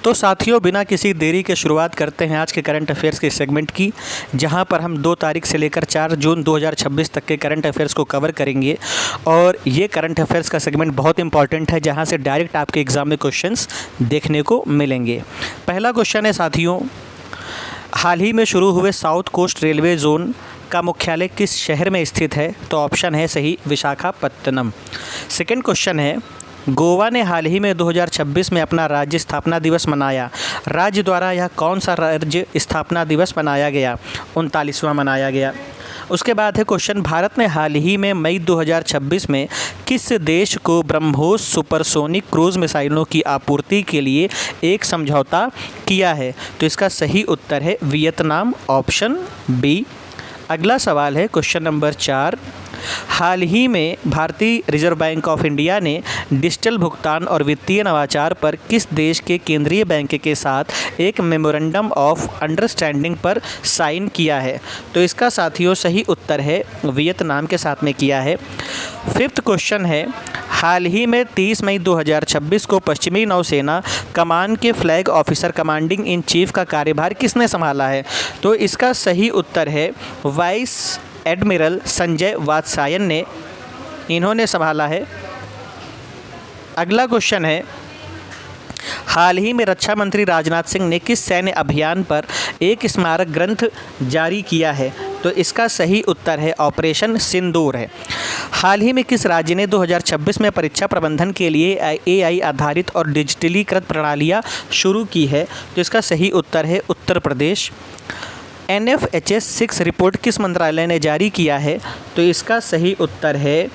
तो साथियों, बिना किसी देरी के शुरुआत करते हैं आज के करंट अफेयर्स के सेगमेंट की, जहां पर हम 2 तारीख से लेकर 4 जून 2026 तक के करंट अफेयर्स को कवर करेंगे। और ये करंट अफेयर्स का सेगमेंट बहुत इंपॉर्टेंट है, जहां से डायरेक्ट आपके एग्ज़ाम में क्वेश्चंस देखने को मिलेंगे। पहला क्वेश्चन है साथियों, हाल ही में शुरू हुए साउथ कोस्ट रेलवे जोन का मुख्यालय किस शहर में स्थित है? तो ऑप्शन है सही विशाखापत्तनम। सेकंड क्वेश्चन है, गोवा ने हाल ही में 2026 में अपना राज्य स्थापना दिवस मनाया। राज्य द्वारा यह कौन सा राज्य स्थापना दिवस मनाया गया? 39वां मनाया गया। उसके बाद है क्वेश्चन, भारत ने हाल ही में मई 2026 में किस देश को ब्रह्मोस सुपरसोनिक क्रूज मिसाइलों की आपूर्ति के लिए एक समझौता किया है? तो इसका सही उत्तर है वियतनाम, ऑप्शन बी। अगला सवाल है क्वेश्चन नंबर 4, हाल ही में भारतीय रिजर्व बैंक ऑफ इंडिया ने डिजिटल भुगतान और वित्तीय नवाचार पर किस देश के केंद्रीय बैंक के साथ एक मेमोरेंडम ऑफ अंडरस्टैंडिंग पर साइन किया है? तो इसका साथियों सही उत्तर है वियतनाम के साथ में किया है। फिफ्थ क्वेश्चन है, हाल ही में 30 मई 2026 को पश्चिमी नौसेना कमान के flag officer commanding in chief का कार्यभार किसने संभाला है? तो इसका सही उत्तर है वाइस एडमिरल संजय वात्सायन ने, इन्होंने संभाला है। अगला क्वेश्चन है, हाल ही में रक्षा मंत्री राजनाथ सिंह ने किस सैन्य अभियान पर एक स्मारक ग्रंथ जारी किया है? तो इसका सही उत्तर है ऑपरेशन सिंदूर है। हाल ही में किस राज्य ने 2026 में परीक्षा प्रबंधन के लिए AI आधारित और डिजिटलीकृत प्रणालियाँ शुरू की है? तो इसका सही उत्तर है उत्तर प्रदेश। NFHS 6 रिपोर्ट किस मंत्रालय ने जारी किया है? तो इसका सही उत्तर है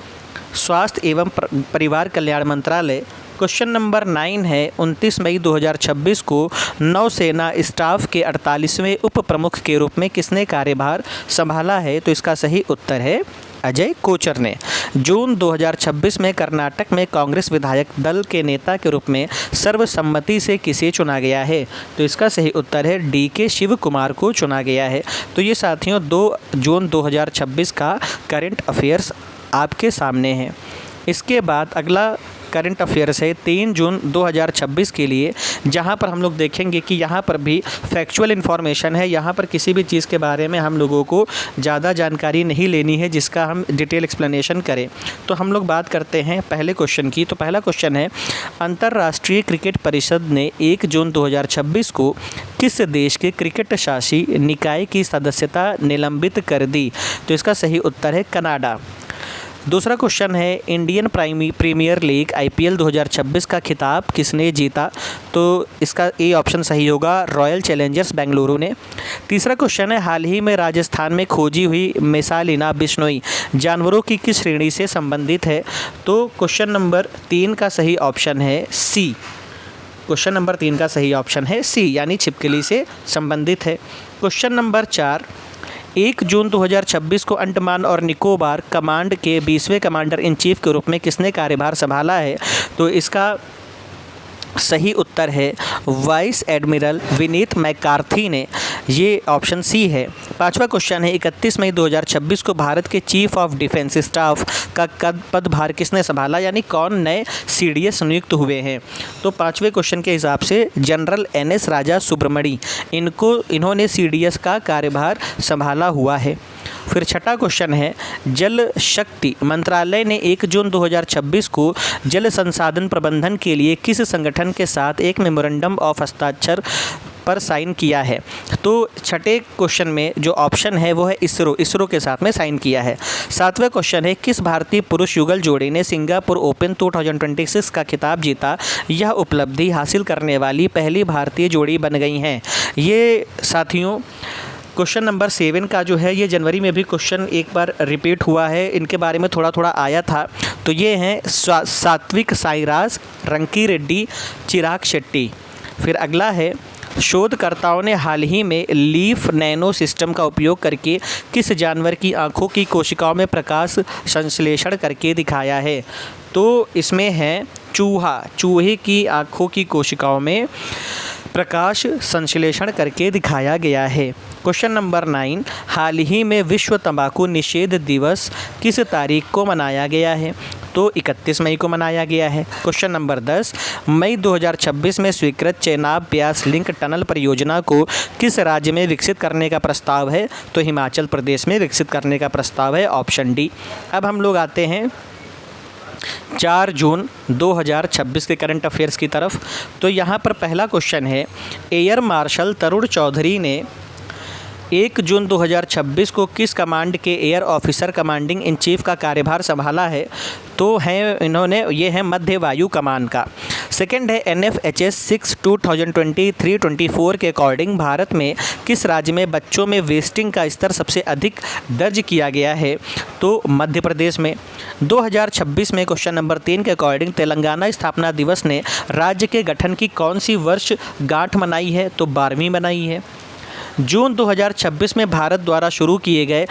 स्वास्थ्य एवं परिवार कल्याण मंत्रालय। क्वेश्चन नंबर 9 है, 29 मई 2026 को नौसेना स्टाफ के 48वें उप प्रमुख के रूप में किसने कार्यभार संभाला है? तो इसका सही उत्तर है अजय कोचर ने। जून 2026 में कर्नाटक में कांग्रेस विधायक दल के नेता के रूप में सर्वसम्मति से किसे चुना गया है? तो इसका सही उत्तर है DK शिव कुमार को चुना गया है। तो ये साथियों 2 जून 2026 का करंट अफेयर्स आपके सामने है। इसके बाद अगला करंट अफेयर्स है 3 जून 2026 के लिए, जहां पर हम लोग देखेंगे कि यहां पर भी फैक्चुअल इन्फॉर्मेशन है। यहां पर किसी भी चीज़ के बारे में हम लोगों को ज़्यादा जानकारी नहीं लेनी है जिसका हम डिटेल एक्सप्लेनेशन करें। तो हम लोग बात करते हैं पहले क्वेश्चन की। तो पहला क्वेश्चन है, अंतर्राष्ट्रीय क्रिकेट परिषद ने 1 जून 2026 को किस देश के क्रिकेट शासी निकाय की सदस्यता निलंबित कर दी? तो इसका सही उत्तर है कनाडा। दूसरा क्वेश्चन है, इंडियन प्रीमियर लीग IPL 2026 का खिताब किसने जीता? तो इसका ए ऑप्शन सही होगा, रॉयल चैलेंजर्स बेंगलुरु ने। तीसरा क्वेश्चन है, हाल ही में राजस्थान में खोजी हुई मेसालिना बिश्नोई जानवरों की किस श्रेणी से संबंधित है? तो क्वेश्चन नंबर 3 का सही ऑप्शन है सी। क्वेश्चन नंबर 3 का सही ऑप्शन है सी, यानी छिपकली से संबंधित है। क्वेश्चन नंबर 4, 1 जून 2026 को अंडमान और निकोबार कमांड के 20वें कमांडर इन चीफ के रूप में किसने कार्यभार संभाला है? तो इसका सही उत्तर है वाइस एडमिरल विनीत मैकार्थी ने, ये ऑप्शन सी है। पांचवा क्वेश्चन है, 31 मई 2026 को भारत के चीफ ऑफ डिफेंस स्टाफ का पदभार किसने संभाला, यानी कौन नए CDS नियुक्त हुए हैं? तो पांचवें क्वेश्चन के हिसाब से जनरल NS राजा सुब्रमणी, इन्होंने CDS का कार्यभार संभाला हुआ है। फिर छठा क्वेश्चन है, जल शक्ति मंत्रालय ने 1 जून 2026 को जल संसाधन प्रबंधन के लिए किस संगठन के साथ एक मेमोरेंडम ऑफ हस्ताक्षर पर साइन किया है? तो छठे क्वेश्चन में जो ऑप्शन है वो है इसरो के साथ में साइन किया है। सातवें क्वेश्चन है, किस भारतीय पुरुष युगल जोड़ी ने सिंगापुर ओपन 2026 का खिताब जीता? यह उपलब्धि हासिल करने वाली पहली भारतीय जोड़ी बन गई हैं। ये साथियों क्वेश्चन नंबर 7 का जो है ये जनवरी में भी क्वेश्चन एक बार रिपीट हुआ है, इनके बारे में थोड़ा थोड़ा आया था। तो ये हैं सात्विक साईराज, रंकी रेड्डी, चिराग शेट्टी। फिर अगला है, शोधकर्ताओं ने हाल ही में लीफ नैनो सिस्टम का उपयोग करके किस जानवर की आँखों की कोशिकाओं में प्रकाश संश्लेषण करके दिखाया है? तो इसमें है चूहे की आँखों की कोशिकाओं में प्रकाश संश्लेषण करके दिखाया गया है। क्वेश्चन नंबर 9, हाल ही में विश्व तंबाकू निषेध दिवस किस तारीख को मनाया गया है? तो 31 मई को मनाया गया है। क्वेश्चन नंबर 10, मई 2026 में स्वीकृत चेनाब ब्यास लिंक टनल परियोजना को किस राज्य में विकसित करने का प्रस्ताव है? तो हिमाचल प्रदेश में विकसित करने का प्रस्ताव है, ऑप्शन डी। अब हम लोग आते हैं 4 जून 2026 के करंट अफेयर्स की तरफ। तो यहाँ पर पहला क्वेश्चन है, एयर मार्शल तरुण चौधरी ने 1 जून 2026 को किस कमांड के air officer commanding in chief का कार्यभार संभाला है? तो हैं इन्होंने, ये है मध्य वायु कमान का। सेकंड है, NFHS 6 2023-24 के अकॉर्डिंग भारत में किस राज्य में बच्चों में वेस्टिंग का स्तर सबसे अधिक दर्ज किया गया है? तो मध्य प्रदेश में। 2026 में क्वेश्चन नंबर 3 के अकॉर्डिंग तेलंगाना स्थापना दिवस ने राज्य के गठन की कौन सी वर्षगांठ मनाई है? तो 12वीं मनाई है। जून 2026 में भारत द्वारा शुरू किए गए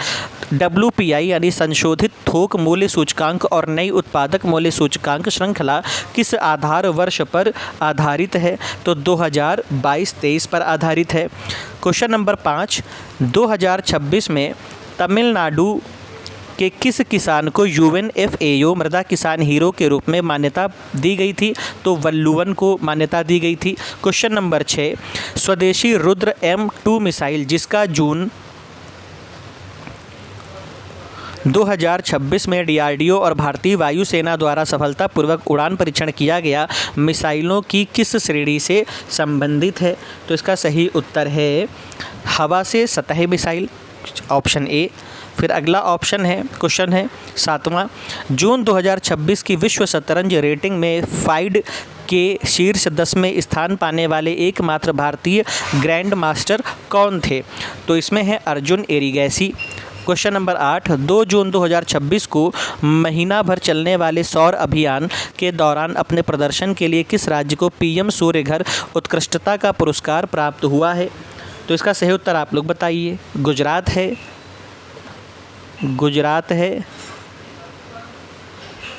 WPI यानी संशोधित थोक मूल्य सूचकांक और नई उत्पादक मूल्य सूचकांक श्रृंखला किस आधार वर्ष पर आधारित है? तो 2022-23 पर आधारित है। क्वेश्चन नंबर 5, 2026 में तमिलनाडु कि किस किसान को UNFAO मृदा किसान हीरो के रूप में मान्यता दी गई थी? तो वल्लुवन को मान्यता दी गई थी। क्वेश्चन नंबर 6, स्वदेशी रुद्र M2 मिसाइल जिसका जून 2026 में DRDO और भारतीय वायुसेना द्वारा सफलतापूर्वक उड़ान परीक्षण किया गया, मिसाइलों की किस श्रेणी से संबंधित है? तो इसका सही उत्तर है हवा से सतही मिसाइल, ऑप्शन ए। फिर अगला ऑप्शन है, क्वेश्चन है 7वां, जून 2026 की विश्व शतरंज रेटिंग में FIDE के शीर्ष 10 में स्थान पाने वाले एकमात्र भारतीय ग्रैंड मास्टर कौन थे? तो इसमें है अर्जुन एरिगैसी। क्वेश्चन नंबर 8, 2 जून 2026 को महीना भर चलने वाले सौर अभियान के दौरान अपने प्रदर्शन के लिए किस राज्य को PM सूर्य घर उत्कृष्टता का पुरस्कार प्राप्त हुआ है? तो इसका सही उत्तर आप लोग बताइए। गुजरात है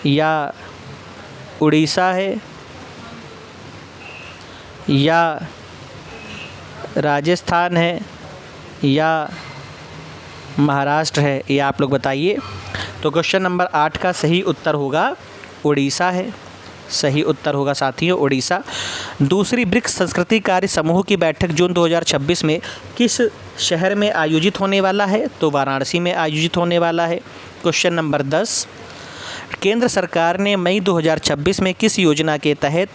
या उड़ीसा है या राजस्थान है या महाराष्ट्र है, ये आप लोग बताइए। तो क्वेश्चन नंबर 8 का सही उत्तर होगा उड़ीसा है। सही उत्तर होगा साथियों उड़ीसा। दूसरी ब्रिक्स संस्कृति कार्य समूह की बैठक जून 2026 में किस शहर में आयोजित होने वाला है? तो वाराणसी में आयोजित होने वाला है। क्वेश्चन नंबर 10, केंद्र सरकार ने मई 2026 में किस योजना के तहत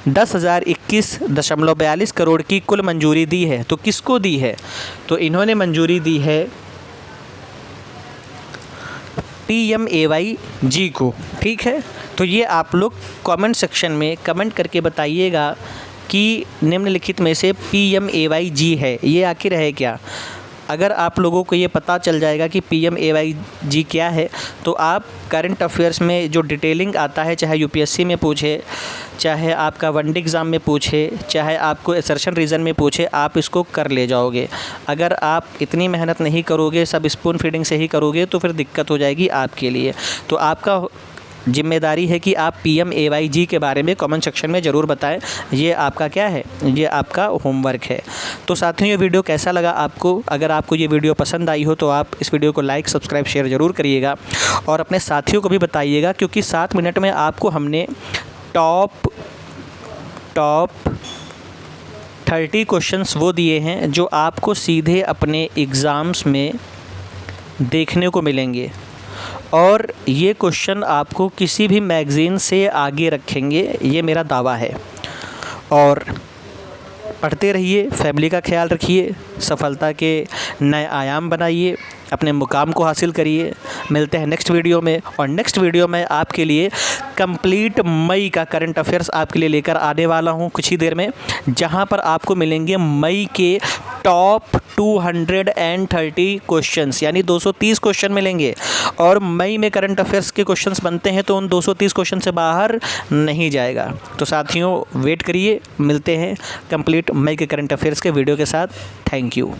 10,021.42 करोड़ की कुल मंजूरी दी है? तो किसको दी है? तो इन्होंने मंजूरी दी है PMAYG को। ठीक है, तो ये आप लोग कमेंट सेक्शन में कमेंट करके बताइएगा कि निम्नलिखित में से PMAYG है ये आखिर है क्या। अगर आप लोगों को ये पता चल जाएगा कि PMAYG क्या है, तो आप करंट अफेयर्स में जो डिटेलिंग आता है, चाहे UPSC में पूछे, चाहे आपका वनडे एग्ज़ाम में पूछे, चाहे आपको असर्शन रीज़न में पूछे, आप इसको कर ले जाओगे। अगर आप इतनी मेहनत नहीं करोगे, सब स्पून फीडिंग से ही करोगे, तो फिर दिक्कत हो जाएगी आपके लिए। तो आपका जिम्मेदारी है कि आप PMAYG के बारे में कमेंट सेक्शन में ज़रूर बताएं। ये आपका क्या है, ये आपका होमवर्क है। तो साथियों ये वीडियो कैसा लगा आपको? अगर आपको ये वीडियो पसंद आई हो तो आप इस वीडियो को लाइक, सब्सक्राइब, शेयर ज़रूर करिएगा और अपने साथियों को भी बताइएगा, क्योंकि 7 मिनट में आपको हमने टॉप 30 क्वेश्चंस वो दिए हैं जो आपको सीधे अपने एग्ज़ाम्स में देखने को मिलेंगे, और ये क्वेश्चन आपको किसी भी मैगज़ीन से आगे रखेंगे, ये मेरा दावा है। और पढ़ते रहिए, फैमिली का ख्याल रखिए, सफलता के नए आयाम बनाइए, अपने मुकाम को हासिल करिए। मिलते हैं नेक्स्ट वीडियो में, और नेक्स्ट वीडियो में आपके लिए कंप्लीट मई का करंट अफेयर्स आपके लिए लेकर आने वाला हूं कुछ ही देर में, जहां पर आपको मिलेंगे मई के टॉप 230 क्वेश्चंस, यानी 230 क्वेश्चन मिलेंगे। और मई में करंट अफेयर्स के क्वेश्चंस बनते हैं तो उन 230 क्वेश्चन से बाहर नहीं जाएगा। तो साथियों वेट करिए, मिलते हैं कंप्लीट मई के करंट अफेयर्स के वीडियो के साथ। Thank you.